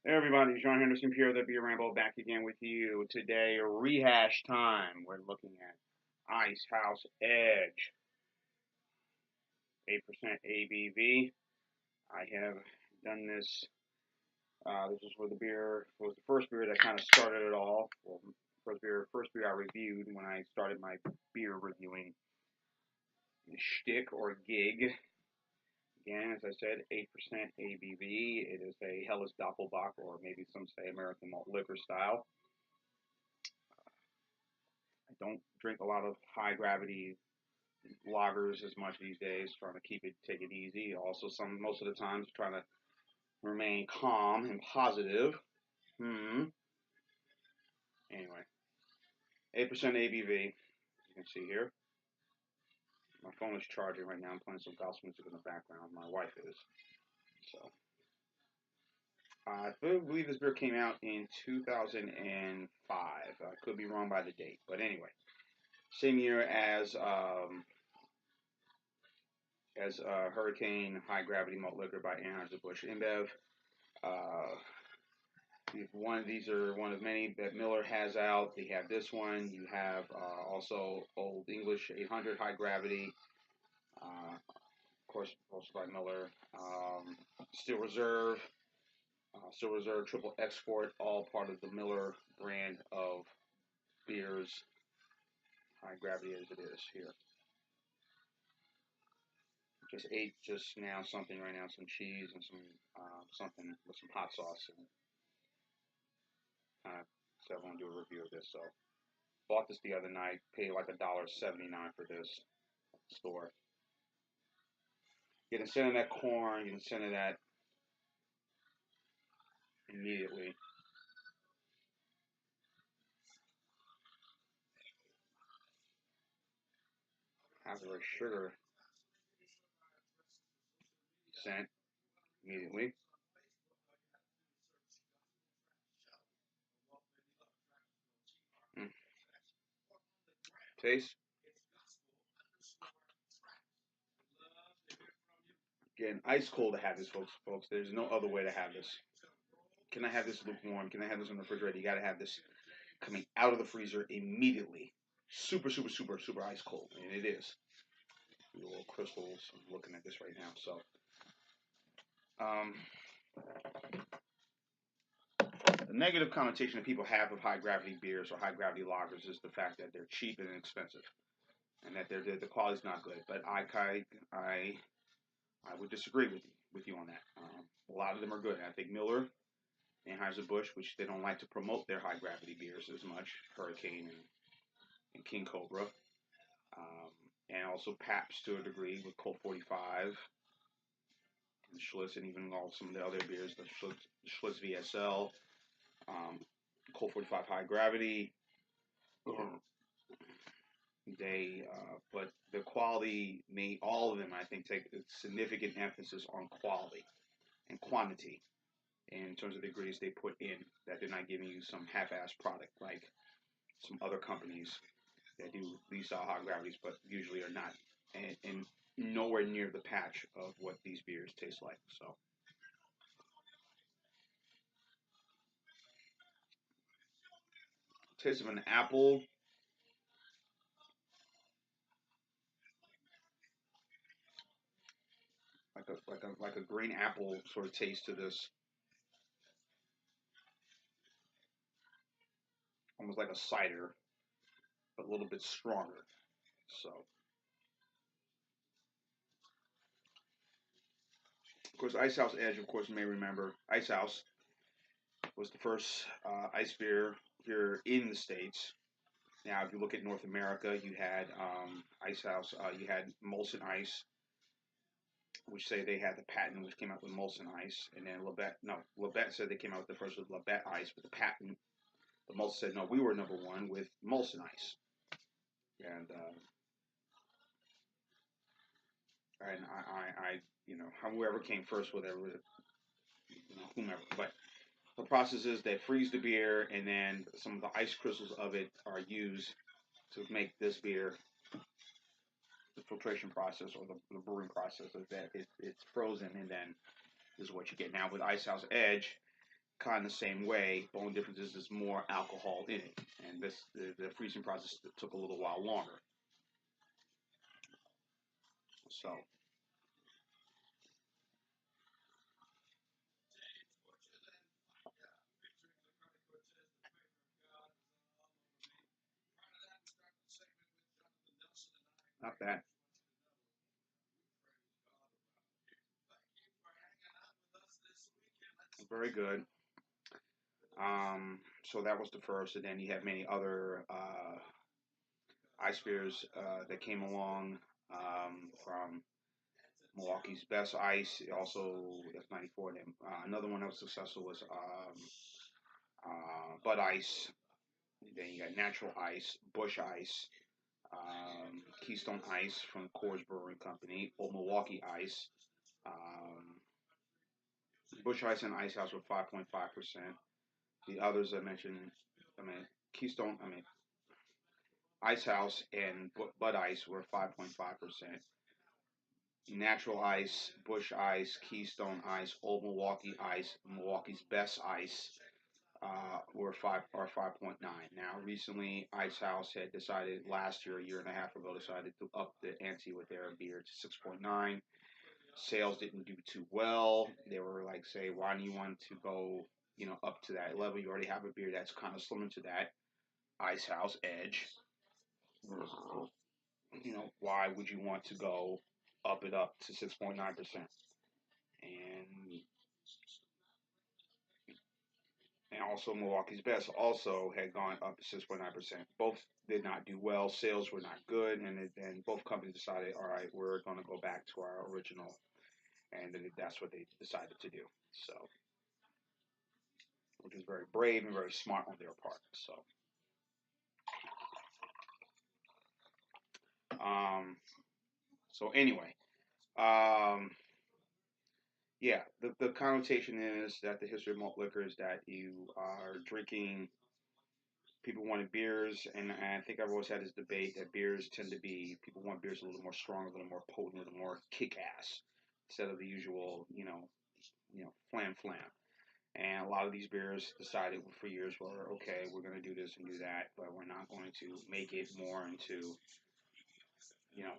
Hey everybody, John Henderson here, the Beer Ramble, back again with you. Today, rehash time. We're looking at ICEHOUSE Edge, 8% ABV. I have done this. This was for the beer. It was the first beer that kind of started it all. Well, first beer I reviewed when I started my beer reviewing shtick or gig. Again, as I said, 8% ABV. It is a Helles Dopplebock, or maybe some say American Malt Liquor style. I don't drink a lot of high gravity lagers as much these days, trying to take it easy. Also, most of the times trying to remain calm and positive. Anyway, 8% ABV. You can see here. My phone is charging right now. I'm playing some gospel music in the background. My wife is. So, I believe this beer came out in 2005. I could be wrong by the date, but anyway, same year as Hurricane High Gravity Malt Liquor by Anheuser-Busch InBev. These are one of many that Miller has out. They have this one. You have also Old English 800 High Gravity, of course, also by Miller. Steel Reserve, Triple Export, all part of the Miller brand of beers. High gravity as it is here. Just ate just now something right now, some cheese and some something with some hot sauce, and so I want to do a review of this. So bought this the other night, paid like $1.79 for this at the store. Getting scent of that corn, getting scent of that immediately. Have the right sugar scent immediately. Mm. Taste. Again, ice cold to have this, folks. There's no other way to have this. Can I have this lukewarm? Can I have this in the refrigerator? You got to have this coming out of the freezer immediately. Super, super, super, super ice cold. And it is. The little crystals. I'm looking at this right now. So, the negative connotation that people have of high gravity beers or high gravity lagers is the fact that they're cheap and inexpensive, and that the quality's not good. But I would disagree with you on that. A lot of them are good. I think Miller, Anheuser-Busch, which they don't like to promote their high gravity beers as much, Hurricane and King Cobra, and also Pabst to a degree with Colt 45, and Schlitz, and even all some of the other beers, the Schlitz VSL, Colt 45 High Gravity. But the quality all of them, I think, take a significant emphasis on quality and quantity in terms of the ingredients they put in, that they're not giving you some half-ass product like some other companies that do these style high gravities, but usually are not, and nowhere near the patch of what these beers taste like. So, taste of an apple, like a green apple sort of taste to this, almost like a cider, but a little bit stronger. So, of course, Icehouse Edge, of course, you may remember, Icehouse was the first ice beer here in the States. Now, if you look at North America, you had Icehouse, you had Molson Ice, which say they had the patent, which came out with Molson Ice, and then Labatt said they came out with the first with Labatt Ice with the patent, but Molson said no, we were number one with Molson Ice, and whoever came first, whatever, whomever, but the process is they freeze the beer, and then some of the ice crystals of it are used to make this beer. The filtration process or the brewing process is that it's frozen, and then this is what you get. Now with Icehouse Edge, kind of the same way. The only difference is there's more alcohol in it, and the freezing process took a little while longer. So. Not bad. Very good. So that was the first, and then you have many other ice beers that came along from Milwaukee's Best Ice, also F94. Then another one that was successful was Bud Ice. Then you got Natural Ice, Bush Ice, Keystone Ice from Coors Brewing Company, Old Milwaukee Ice, um, Bush Ice and ICEHOUSE were 5.5%. The others I mentioned, I mean Keystone, I mean ICEHOUSE and Bud Ice were 5.5%. Natural Ice, Bush Ice, Keystone Ice, Old Milwaukee Ice, Milwaukee's Best Ice were 5.9. Now, recently, ICEHOUSE had decided last year, a year and a half ago, decided to up the ante with their beer to 6.9. Sales didn't do too well. They were like, say, why do you want to go, up to that level? You already have a beer that's kind of similar to that, ICEHOUSE Edge. Why would you want to go up it up to 6.9%? And and also Milwaukee's Best also had gone up to 6.9%. Both did not do well. Sales were not good, and both companies decided, all right, we're going to go back to our original, and that's what they decided to do. So, which is very brave and very smart on their part. Um, so anyway, um, yeah, the connotation is that the history of malt liquor is that you are drinking. People wanted beers, and I think I've always had this debate that beers tend to be, people want beers a little more strong, a little more potent, a little more kick-ass instead of the usual, flam flam. And a lot of these beers decided for years, well, okay, we're going to do this and do that, but we're not going to make it more into, you know,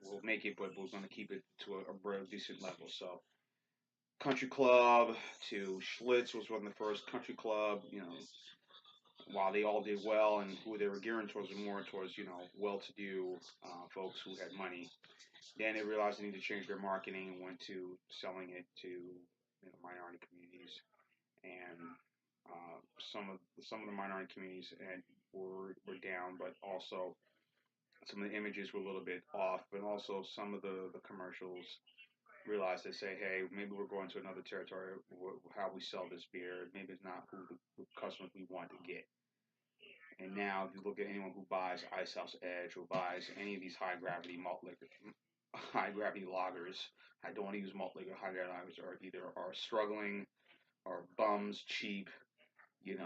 we'll make it, but we're going to keep it to a decent level. So Country Club to Schlitz was one of the first. Country Club, while they all did well, and who they were gearing towards were more towards, well-to-do folks who had money. Then they realized they needed to change their marketing and went to selling it to minority communities. And some of the minority communities were down, but also some of the images were a little bit off. But also some of the commercials realized, they say, hey, maybe we're going to another territory. How we sell this beer, maybe it's not who the customers we want to get. And now, if you look at anyone who buys ICEHOUSE Edge or buys any of these high gravity malt liquor, high gravity lagers, I don't want to use malt liquor, high gravity lagers are struggling, or bums, cheap, the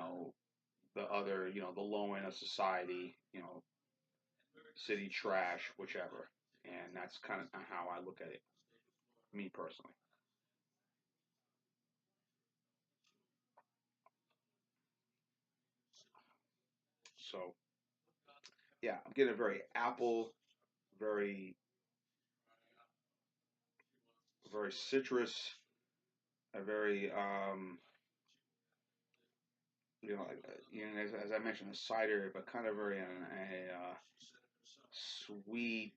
other, the low end of society, city trash, whichever. And that's kind of how I look at it, me personally. So, yeah, I'm getting a very apple, very, very citrus, a very, as I mentioned, a cider, but kind of very sweet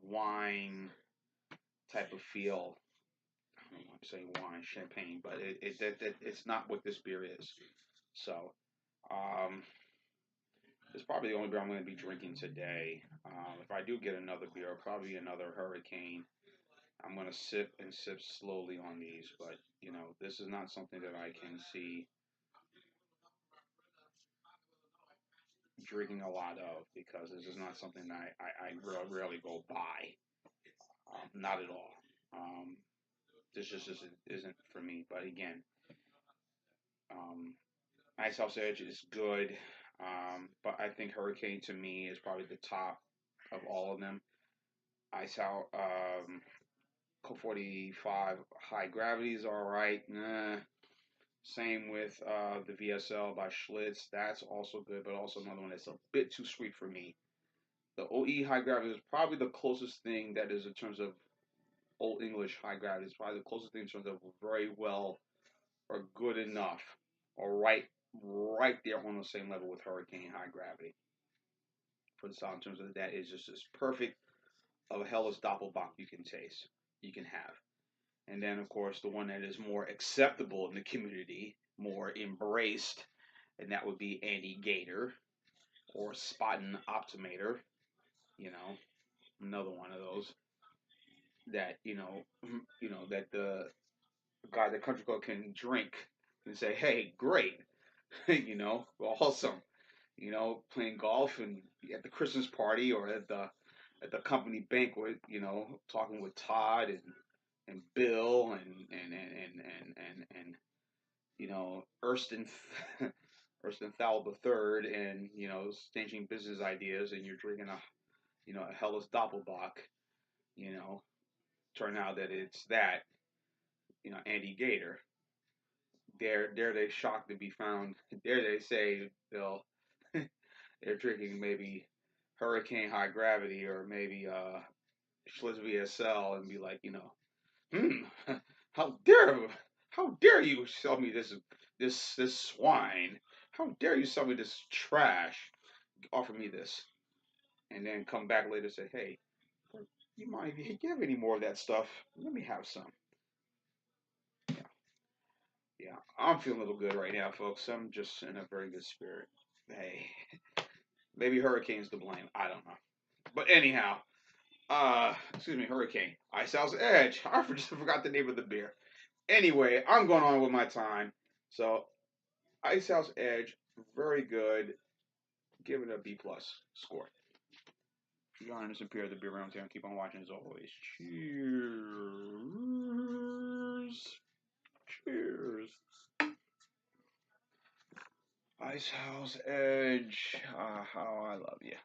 wine type of feel. I don't want to say wine, champagne, but it's not what this beer is. So, um, it's probably the only beer I'm going to be drinking today. If I do get another beer, probably another Hurricane. I'm going to sip and sip slowly on these, but this is not something that I can see drinking a lot of, because this is not something that I rarely go by. Not at all. This just isn't for me. But again, um, IceHouse Edge is good, but I think Hurricane to me is probably the top of all of them. IceHouse, Co 45 High Gravity is all right. Nah. Same with the VSL by Schlitz. That's also good, but also another one that's a bit too sweet for me. The OE high gravity is probably the closest thing that is in terms of Old English high gravity. It's probably the closest thing in terms of very well or good enough or right there on the same level with Hurricane high gravity. For the style in terms of that is just as perfect of a Hellas Doppelbock you can taste, you can have. And then, of course, the one that is more acceptable in the community, more embraced, and that would be Andy Gator or Spaten Optimator. You know, another one of those that that the guy, the country club, can drink and say, "Hey, great, awesome." Playing golf and at the Christmas party or at the company banquet. Talking with Todd and Bill and Erston Erston Thal the third, and staging business ideas, and you're drinking a Hellas Doppelbock. You know, turn out that it's that Andy Gator. Dare they shock to be found? Dare they say they'll they're drinking maybe Hurricane High Gravity or maybe Schlitz VSL and be like, hmm, how dare you sell me this swine? How dare you sell me this trash? Offer me this, and then come back later and say, hey, you mind if you have any more of that stuff? Let me have some. Yeah, yeah. I'm feeling a little good right now, folks. I'm just in a very good spirit. Hey, maybe Hurricane's to blame. I don't know. But anyhow, excuse me, Hurricane. ICEHOUSE Edge. I just forgot the name of the beer. Anyway, I'm going on with my time. So, ICEHOUSE Edge, very good. Give it a B plus score. Your Highness and Pierre, the beer round here, and keep on watching as always. Cheers. Cheers. ICEHOUSE Edge. Ah, how I love you.